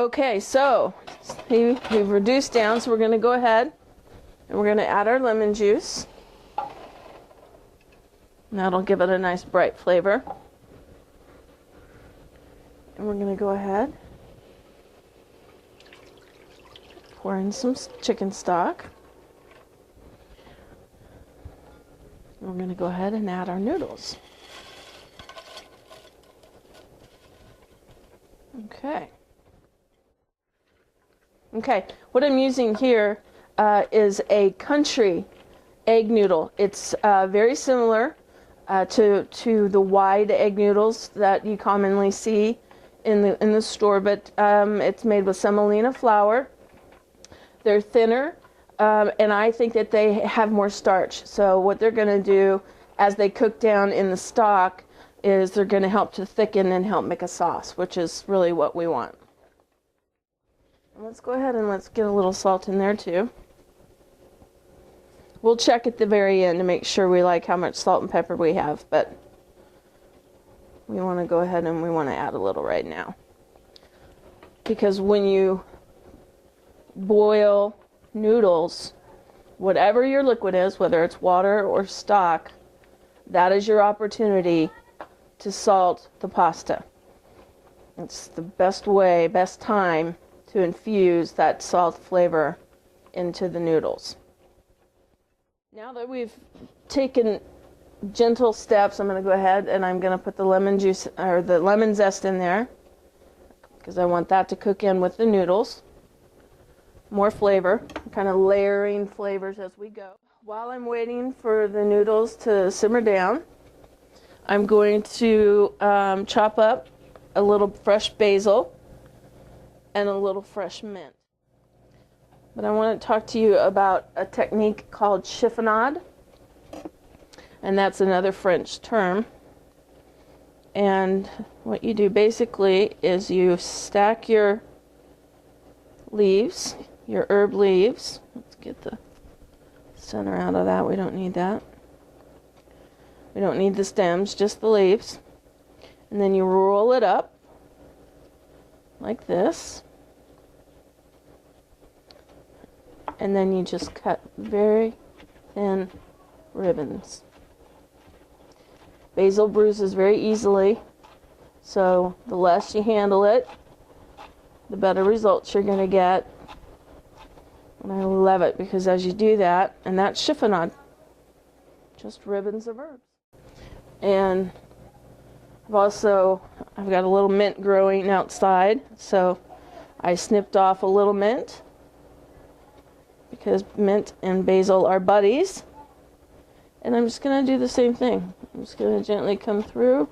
Okay, so we've reduced down, so we're going to go ahead and we're going to add our lemon juice. And that'll give it a nice bright flavor. And we're going to go ahead, pour in some chicken stock. And we're going to go ahead and add our noodles. Okay. Okay, what I'm using here is a country egg noodle. It's very similar to the wide egg noodles that you commonly see in the store, but it's made with semolina flour. They're thinner, and I think that they have more starch. So what they're going to do as they cook down in the stock is they're going to help to thicken and help make a sauce, which is really what we want. Let's go ahead and let's get a little salt in there too. We'll check at the very end to make sure we like how much salt and pepper we have, but we want to go ahead and we want to add a little right now. Because when you boil noodles, whatever your liquid is, whether it's water or stock, that is your opportunity to salt the pasta. It's the best way, best time to infuse that salt flavor into the noodles. Now that we've taken gentle steps, I'm going to go ahead and I'm going to put the lemon juice or the lemon zest in there because I want that to cook in with the noodles. More flavor, kind of layering flavors as we go. While I'm waiting for the noodles to simmer down, I'm going to chop up a little fresh basil and a little fresh mint. But I want to talk to you about a technique called chiffonade, and that's another French term. And what you do basically is you stack your leaves, your herb leaves. Let's get the center out of that. We don't need that. We don't need the stems, just the leaves. And then you roll it up like this. And then you just cut very thin ribbons. Basil bruises very easily, so the less you handle it, the better results you're going to get. And I love it because as you do that, and that's chiffonade, just ribbons of herbs. And I've got a little mint growing outside, so I snipped off a little mint because mint and basil are buddies. And I'm just going to do the same thing. I'm just going to gently come through,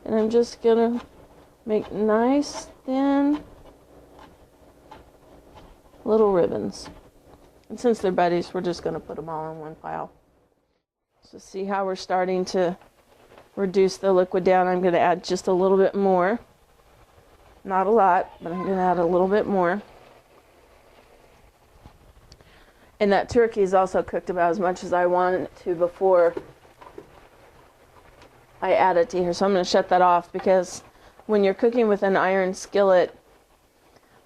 and I'm just going to make nice, thin little ribbons. And since they're buddies, we're just going to put them all in one pile. So see how we're starting to reduce the liquid down. I'm going to add just a little bit more. Not a lot, but I'm going to add a little bit more. And that turkey is also cooked about as much as I want it to before I add it to here. So I'm going to shut that off because when you're cooking with an iron skillet,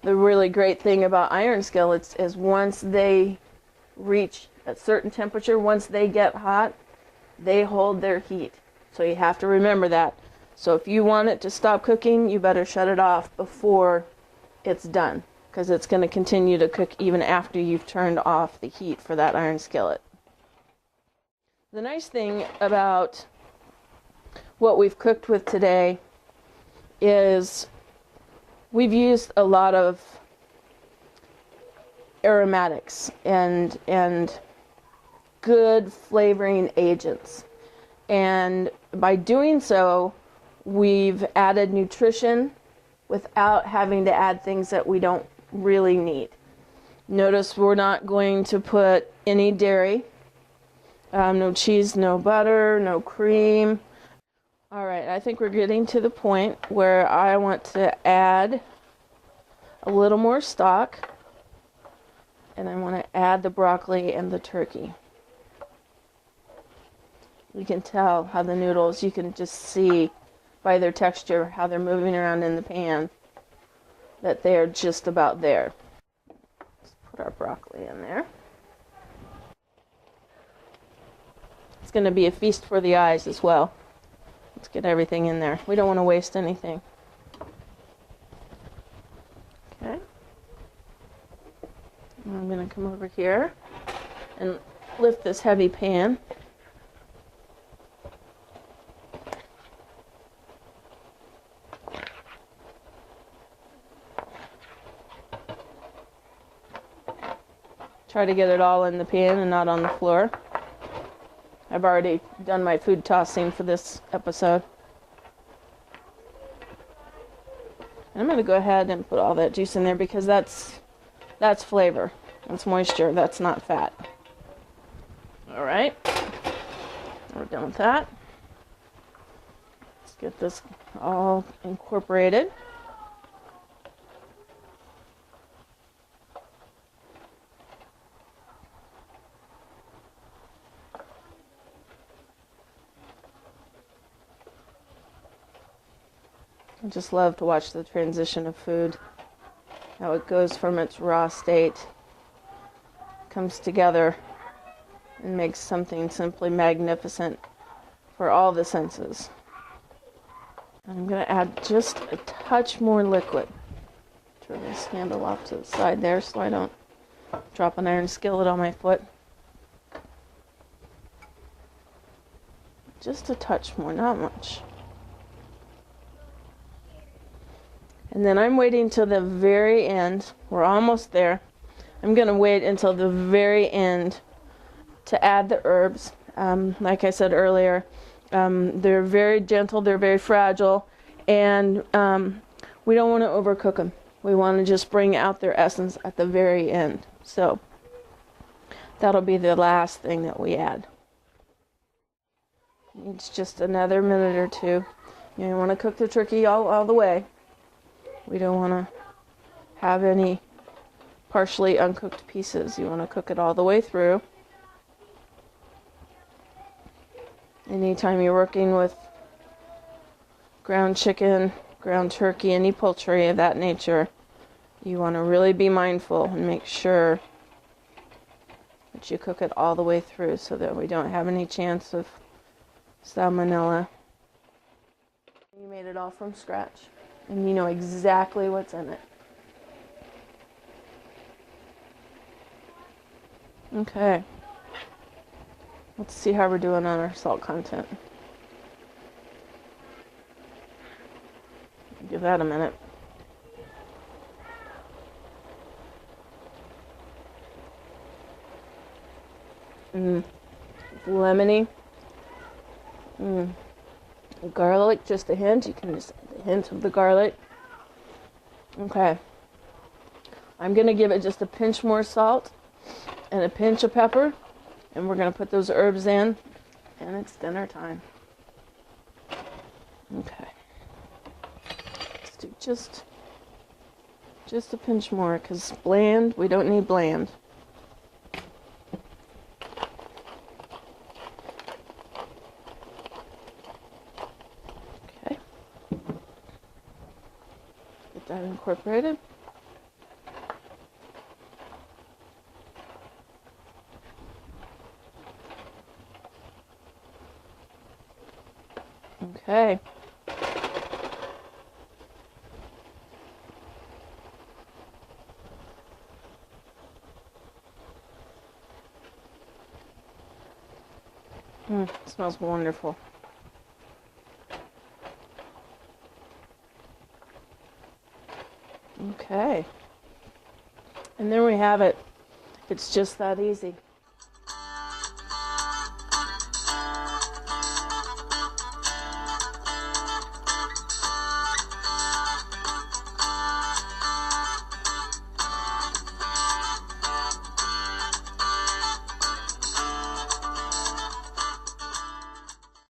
the really great thing about iron skillets is once they reach a certain temperature, once they get hot, they hold their heat. So you have to remember that. So if you want it to stop cooking, you better shut it off before it's done, because it's going to continue to cook even after you've turned off the heat for that iron skillet. The nice thing about what we've cooked with today is we've used a lot of aromatics and good flavoring agents. And by doing so, we've added nutrition without having to add things that we don't really need. Notice we're not going to put any dairy, no cheese, no butter, no cream. All right, I think we're getting to the point where I want to add a little more stock, and I want to add the broccoli and the turkey. You can tell how the noodles, you can just see by their texture how they're moving around in the pan. that they are just about there. Let's put our broccoli in there. It's going to be a feast for the eyes as well. Let's get everything in there. We don't want to waste anything. Okay. I'm going to come over here and lift this heavy pan. Try to get it all in the pan and not on the floor. I've already done my food tossing for this episode. I'm going to go ahead and put all that juice in there because that's flavor. That's moisture. That's not fat. All right. We're done with that. Let's get this all incorporated. I just love to watch the transition of food, how it goes from its raw state, comes together, and makes something simply magnificent for all the senses. I'm going to add just a touch more liquid. Turn this handle off to the side there so I don't drop an iron skillet on my foot. Just a touch more, not much. And then I'm waiting till the very end. We're almost there. I'm going to wait until the very end to add the herbs. Like I said earlier, they're very gentle, they're very fragile, and we don't want to overcook them. We want to just bring out their essence at the very end. So that'll be the last thing that we add. It's just another minute or two. You want to cook the turkey all the way. We don't want to have any partially uncooked pieces. You want to cook it all the way through. Anytime you're working with ground chicken, ground turkey, any poultry of that nature, you want to really be mindful and make sure that you cook it all the way through so that we don't have any chance of salmonella. You made it all from scratch. And you know exactly what's in it. Okay. Let's see how we're doing on our salt content. Give that a minute. Lemony. Garlic, just a hint. You can just add a hint of the garlic. Okay. I'm going to give it just a pinch more salt and a pinch of pepper. And we're going to put those herbs in. And it's dinner time. Okay. Let's do just a pinch more because bland, we don't need bland. That incorporated. Okay. It smells wonderful. Okay. And there we have it. It's just that easy.